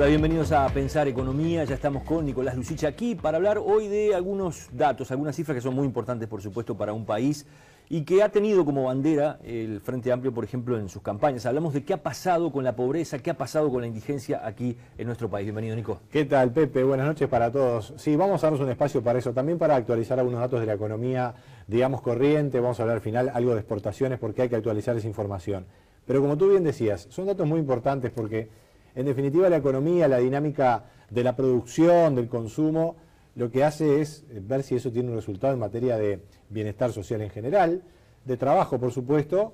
Hola, bienvenidos a Pensar Economía. Ya estamos con Nicolás Lucich aquí para hablar hoy de algunos datos, algunas cifras que son muy importantes, por supuesto, para un país y que ha tenido como bandera el Frente Amplio, por ejemplo, en sus campañas. Hablamos de qué ha pasado con la pobreza, qué ha pasado con la indigencia aquí en nuestro país. Bienvenido, Nico. ¿Qué tal, Pepe? Buenas noches para todos. Sí, vamos a darnos un espacio para eso, también para actualizar algunos datos de la economía, digamos, corriente. Vamos a hablar al final algo de exportaciones porque hay que actualizar esa información. Pero como tú bien decías, son datos muy importantes porque, en definitiva, la economía, la dinámica de la producción, del consumo, lo que hace es ver si eso tiene un resultado en materia de bienestar social en general, de trabajo, por supuesto,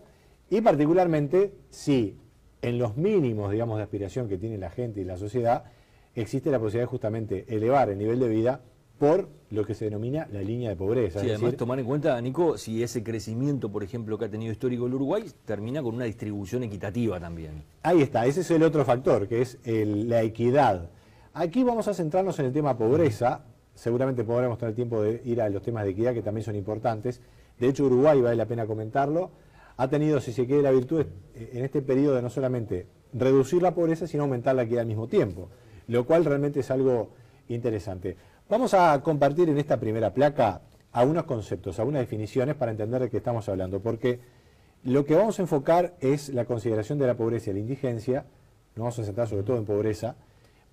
y particularmente si en los mínimos, digamos, de aspiración que tiene la gente y la sociedad, existe la posibilidad de justamente elevar el nivel de vida por lo que se denomina la línea de pobreza. Sí, además tomar en cuenta, Nico, si ese crecimiento, por ejemplo, que ha tenido histórico el Uruguay, termina con una distribución equitativa también. Ahí está, ese es el otro factor, que es la equidad. Aquí vamos a centrarnos en el tema pobreza. Seguramente podremos tener tiempo de ir a los temas de equidad, que también son importantes. De hecho, Uruguay, vale la pena comentarlo, ha tenido, si se quiere, la virtud en este periodo de no solamente reducir la pobreza, sino aumentar la equidad al mismo tiempo, lo cual realmente es algo interesante. Vamos a compartir en esta primera placa algunos conceptos, algunas definiciones para entender de qué estamos hablando, porque lo que vamos a enfocar es la consideración de la pobreza y la indigencia, nos vamos a centrar sobre todo en pobreza,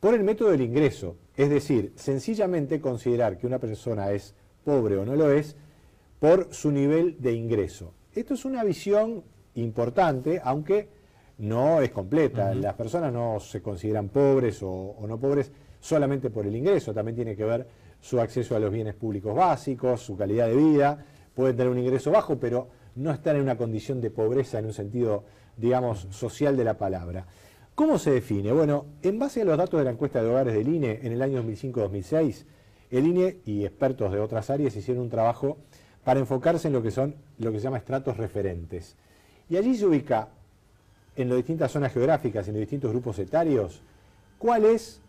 por el método del ingreso, es decir, sencillamente considerar que una persona es pobre o no lo es por su nivel de ingreso. Esto es una visión importante, aunque no es completa. Las personas no se consideran pobres o no pobres solamente por el ingreso, también tiene que ver su acceso a los bienes públicos básicos, su calidad de vida. Pueden tener un ingreso bajo, pero no están en una condición de pobreza en un sentido, digamos, social de la palabra. ¿Cómo se define? Bueno, en base a los datos de la encuesta de hogares del INE en el año 2005-2006, el INE y expertos de otras áreas hicieron un trabajo para enfocarse en lo que se llama estratos referentes. Y allí se ubica en las distintas zonas geográficas, en los distintos grupos etarios, cuál es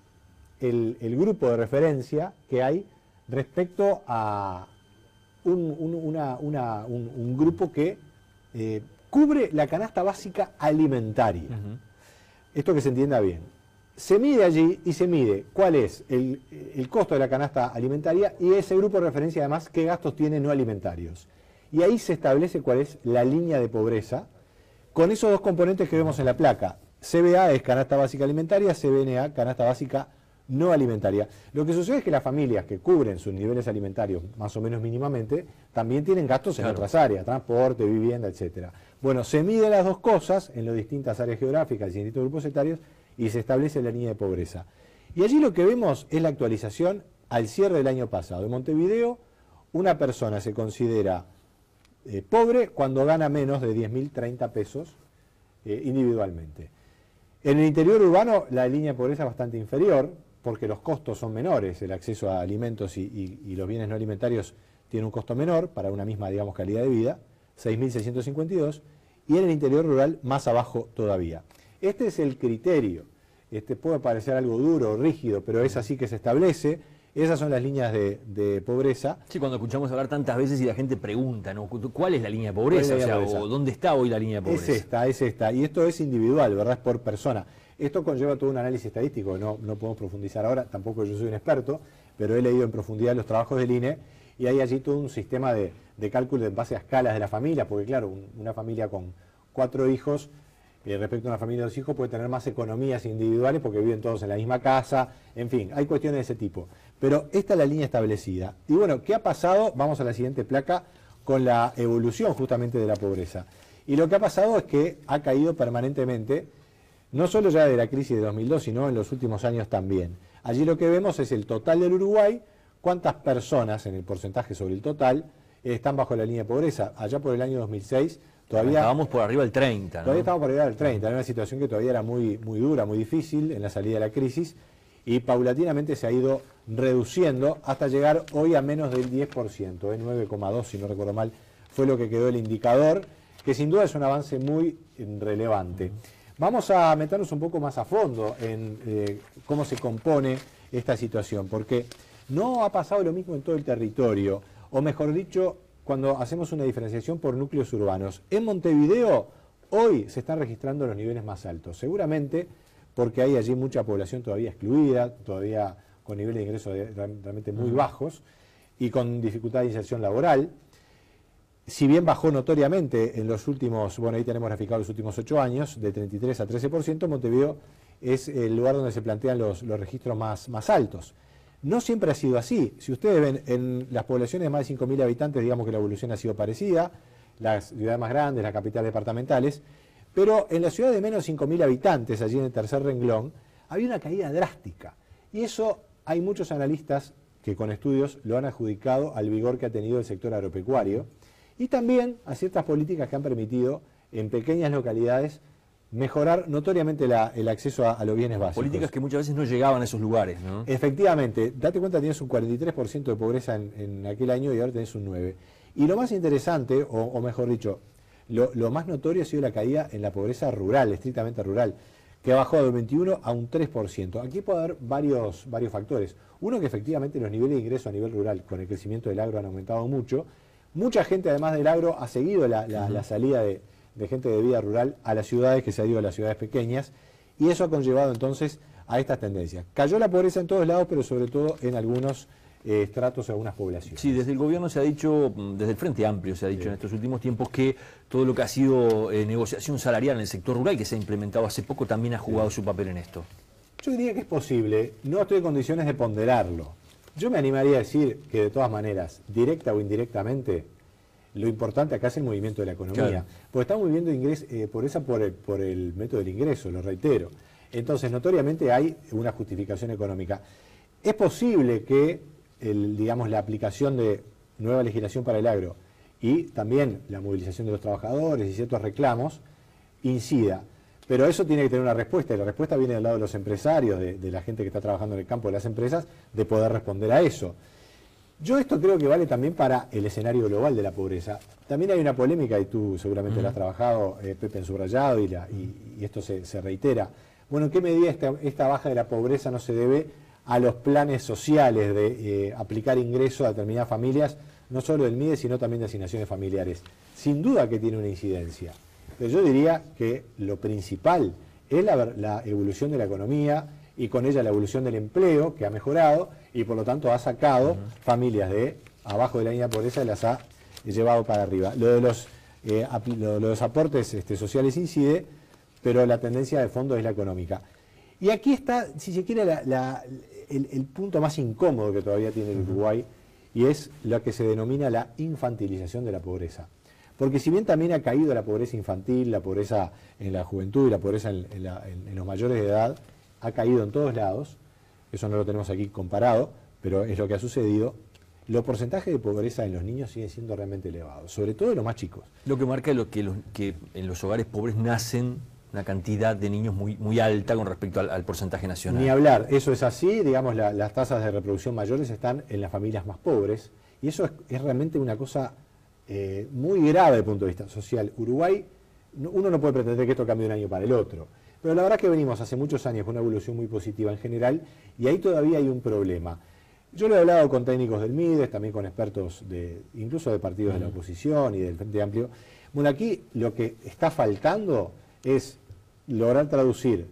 el grupo de referencia que hay respecto a un grupo que cubre la canasta básica alimentaria. Esto que se entienda bien. Se mide allí y se mide cuál es el costo de la canasta alimentaria y ese grupo de referencia además qué gastos tiene no alimentarios. Y ahí se establece cuál es la línea de pobreza con esos dos componentes que vemos en la placa. CBA es canasta básica alimentaria, CBNA canasta básica no alimentaria. Lo que sucede es que las familias que cubren sus niveles alimentarios más o menos mínimamente también tienen gastos en otras áreas, transporte, vivienda, etcétera. Bueno, se miden las dos cosas en las distintas áreas geográficas y distintos grupos etarios y se establece la línea de pobreza. Y allí lo que vemos es la actualización al cierre del año pasado. En Montevideo, una persona se considera pobre cuando gana menos de 10.030 pesos individualmente. En el interior urbano la línea de pobreza es bastante inferior porque los costos son menores, el acceso a alimentos y los bienes no alimentarios tiene un costo menor para una misma, digamos, calidad de vida, 6.652, y en el interior rural más abajo todavía. Este es el criterio. Puede parecer algo duro, rígido, pero es así que se establece. Esas son las líneas de pobreza. Sí, cuando escuchamos hablar tantas veces y la gente pregunta, ¿no? ¿Cuál es la línea de pobreza? O ¿dónde está hoy la línea de pobreza? Es esta. Y esto es individual, ¿verdad? Es por persona. Esto conlleva todo un análisis estadístico, no podemos profundizar ahora, tampoco yo soy un experto, pero he leído en profundidad los trabajos del INE y hay allí todo un sistema de cálculo en base a escalas de la familia, porque claro, una familia con 4 hijos respecto a una familia de 2 hijos puede tener más economías individuales porque viven todos en la misma casa, en fin, hay cuestiones de ese tipo. Pero esta es la línea establecida. Y bueno, ¿qué ha pasado? Vamos a la siguiente placa con la evolución justamente de la pobreza. Y lo que ha pasado es que ha caído permanentemente, no solo ya de la crisis de 2002, sino en los últimos años también. Allí lo que vemos es el total del Uruguay, cuántas personas en el porcentaje sobre el total están bajo la línea de pobreza. Allá por el año 2006 todavía estábamos por arriba del 30, ¿no? Todavía estábamos por arriba del 30, era una situación que todavía era muy dura, muy difícil en la salida de la crisis y paulatinamente se ha ido reduciendo hasta llegar hoy a menos del 10%, 9,2 si no recuerdo mal, fue lo que quedó el indicador, que sin duda es un avance muy relevante. Vamos a meternos un poco más a fondo en cómo se compone esta situación, porque no ha pasado lo mismo en todo el territorio, o mejor dicho, cuando hacemos una diferenciación por núcleos urbanos. En Montevideo hoy se están registrando los niveles más altos, seguramente porque hay allí mucha población todavía excluida, todavía con niveles de ingresos realmente muy bajos y con dificultad de inserción laboral. Si bien bajó notoriamente en los últimos, bueno, ahí tenemos graficado los últimos 8 años, de 33 a 13%, Montevideo es el lugar donde se plantean los registros más altos. No siempre ha sido así. Si ustedes ven en las poblaciones de más de 5.000 habitantes, digamos que la evolución ha sido parecida, las ciudades más grandes, las capitales departamentales, pero en la ciudad de menos de 5.000 habitantes, allí en el tercer renglón, había una caída drástica. Y eso hay muchos analistas que con estudios lo han adjudicado al vigor que ha tenido el sector agropecuario y también a ciertas políticas que han permitido en pequeñas localidades mejorar notoriamente el acceso a los bienes básicos. Políticas que muchas veces no llegaban a esos lugares, ¿no? Efectivamente, date cuenta, tienes un 43% de pobreza en aquel año y ahora tenés un 9%. Y lo más interesante, o mejor dicho, lo más notorio ha sido la caída en la pobreza rural, estrictamente rural, que ha bajado del 21 a un 3%. Aquí puede haber varios factores. Uno, que efectivamente los niveles de ingreso a nivel rural con el crecimiento del agro han aumentado mucho. Mucha gente, además del agro, ha seguido la salida de gente de vida rural a las ciudades, que se ha ido a las ciudades pequeñas, y eso ha conllevado entonces a estas tendencias. Cayó la pobreza en todos lados, pero sobre todo en algunos estratos o algunas poblaciones. Sí, desde el gobierno se ha dicho, desde el Frente Amplio se ha dicho en estos últimos tiempos que todo lo que ha sido negociación salarial en el sector rural, que se ha implementado hace poco, también ha jugado su papel en esto. Yo diría que es posible, no estoy en condiciones de ponderarlo. Yo me animaría a decir que de todas maneras, directa o indirectamente, lo importante acá es el movimiento de la economía. Claro. Porque estamos viviendo pobreza por el método del ingreso, lo reitero. Entonces, notoriamente hay una justificación económica. Es posible que digamos, la aplicación de nueva legislación para el agro y también la movilización de los trabajadores y ciertos reclamos incida. Pero eso tiene que tener una respuesta, y la respuesta viene del lado de los empresarios, de la gente que está trabajando en el campo de las empresas, de poder responder a eso. Yo esto creo que vale también para el escenario global de la pobreza. También hay una polémica, y tú seguramente la has trabajado, Pepe, en subrayado, y esto se reitera. Bueno, ¿en qué medida esta baja de la pobreza no se debe a los planes sociales de aplicar ingresos a determinadas familias, no solo del MIDE, sino también de asignaciones familiares? Sin duda que tiene una incidencia. Pero yo diría que lo principal es la evolución de la economía y con ella la evolución del empleo, que ha mejorado y por lo tanto ha sacado familias de abajo de la línea de pobreza y las ha llevado para arriba. Lo de los aportes sociales incide, pero la tendencia de fondo es la económica. Y aquí está, si se quiere, el punto más incómodo que todavía tiene el Uruguay, y es lo que se denomina la infantilización de la pobreza. Porque si bien también ha caído la pobreza infantil, la pobreza en la juventud y la pobreza en los mayores de edad, ha caído en todos lados, eso no lo tenemos aquí comparado, pero es lo que ha sucedido, los porcentajes de pobreza en los niños siguen siendo realmente elevados, sobre todo en los más chicos. Lo que marca que en los hogares pobres nacen una cantidad de niños muy alta con respecto al porcentaje nacional. Ni hablar, eso es así, digamos, las tasas de reproducción mayores están en las familias más pobres, y eso es realmente una cosa muy grave desde el punto de vista social. Uruguay, uno no puede pretender que esto cambie de un año para el otro, pero la verdad es que venimos hace muchos años con una evolución muy positiva en general, y ahí todavía hay un problema. Yo lo he hablado con técnicos del MIDES, también con expertos incluso de partidos de la oposición y del Frente Amplio. Bueno, aquí lo que está faltando es lograr traducir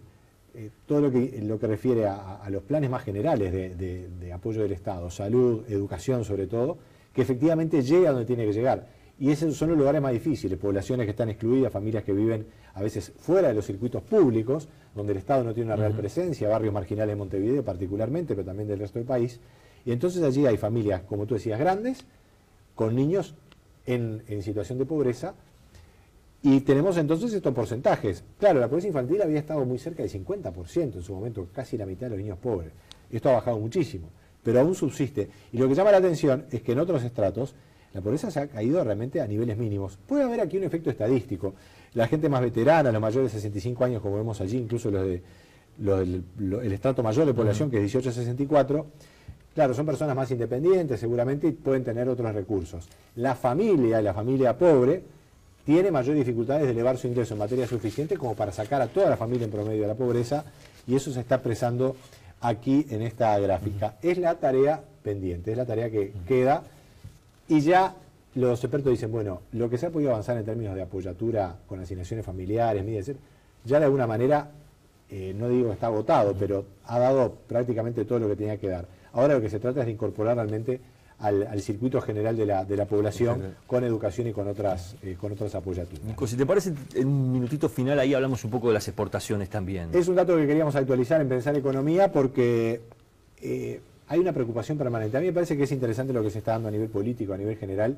todo lo que refiere a los planes más generales de apoyo del Estado, salud, educación sobre todo, que efectivamente llegue a donde tiene que llegar. Y esos son los lugares más difíciles, poblaciones que están excluidas, familias que viven a veces fuera de los circuitos públicos, donde el Estado no tiene una real presencia, barrios marginales de Montevideo particularmente, pero también del resto del país. Y entonces allí hay familias, como tú decías, grandes, con niños en situación de pobreza, y tenemos entonces estos porcentajes. Claro, la pobreza infantil había estado muy cerca del 50% en su momento, casi la mitad de los niños pobres. Esto ha bajado muchísimo, pero aún subsiste. Y lo que llama la atención es que en otros estratos la pobreza se ha caído realmente a niveles mínimos. Puede haber aquí un efecto estadístico. La gente más veterana, los mayores de 65 años, como vemos allí, incluso el estrato mayor de población, que es 18 a 64, claro, son personas más independientes seguramente y pueden tener otros recursos. La familia pobre, tiene mayores dificultades de elevar su ingreso en materia suficiente como para sacar a toda la familia en promedio de la pobreza, y eso se está expresando aquí en esta gráfica. Es la tarea pendiente, es la tarea que queda, y ya los expertos dicen, bueno, lo que se ha podido avanzar en términos de apoyatura con asignaciones familiares, ya de alguna manera no digo que está agotado, pero ha dado prácticamente todo lo que tenía que dar. Ahora lo que se trata es de incorporar realmente al circuito general de la población con educación y con otras apoyaturas. Nico, si te parece, en un minutito final ahí hablamos un poco de las exportaciones también. Es un dato que queríamos actualizar en Pensar Economía porque hay una preocupación permanente. A mí me parece que es interesante lo que se está dando a nivel político, a nivel general.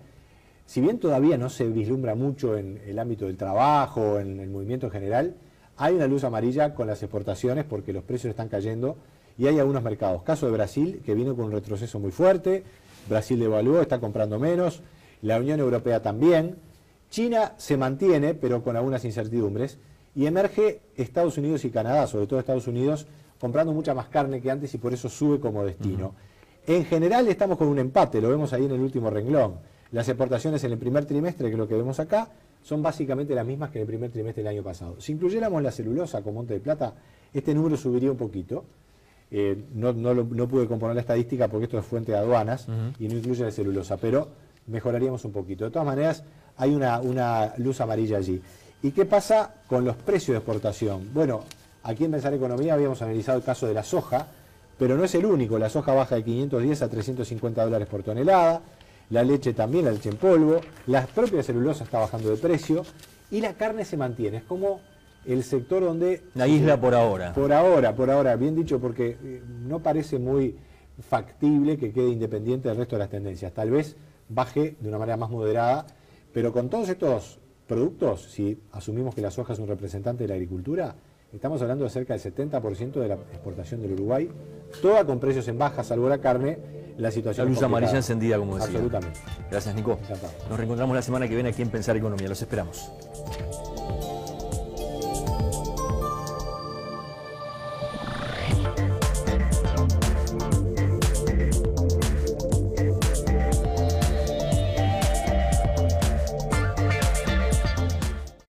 Si bien todavía no se vislumbra mucho en el ámbito del trabajo, en el movimiento en general, hay una luz amarilla con las exportaciones porque los precios están cayendo y hay algunos mercados. Caso de Brasil, que vino con un retroceso muy fuerte. Brasil devaluó, está comprando menos. La Unión Europea también. China se mantiene, pero con algunas incertidumbres. Y emerge Estados Unidos y Canadá, sobre todo Estados Unidos, comprando mucha más carne que antes y por eso sube como destino. En general estamos con un empate, lo vemos ahí en el último renglón. Las exportaciones en el primer trimestre, que es lo que vemos acá, son básicamente las mismas que en el primer trimestre del año pasado. Si incluyéramos la celulosa con Monte de Plata, este número subiría un poquito. No pude componer la estadística porque esto es fuente de aduanas y no incluye la celulosa, pero mejoraríamos un poquito. De todas maneras, hay una luz amarilla allí. ¿Y qué pasa con los precios de exportación? Bueno, aquí en Pensar Economía habíamos analizado el caso de la soja, pero no es el único. La soja baja de 510 a 350 dólares por tonelada, la leche también, la leche en polvo, la propia celulosa está bajando de precio y la carne se mantiene. Es como el sector donde... La isla por ahora. Por ahora, bien dicho, porque no parece muy factible que quede independiente del resto de las tendencias. Tal vez baje de una manera más moderada, pero con todos estos productos, si asumimos que la soja es un representante de la agricultura, estamos hablando de cerca del 70% de la exportación del Uruguay, toda con precios en baja, salvo la carne, la situación La luz amarilla encendida, como decía. Absolutamente. Gracias, Nico. Encantado. Nos reencontramos la semana que viene aquí en Pensar Economía. Los esperamos.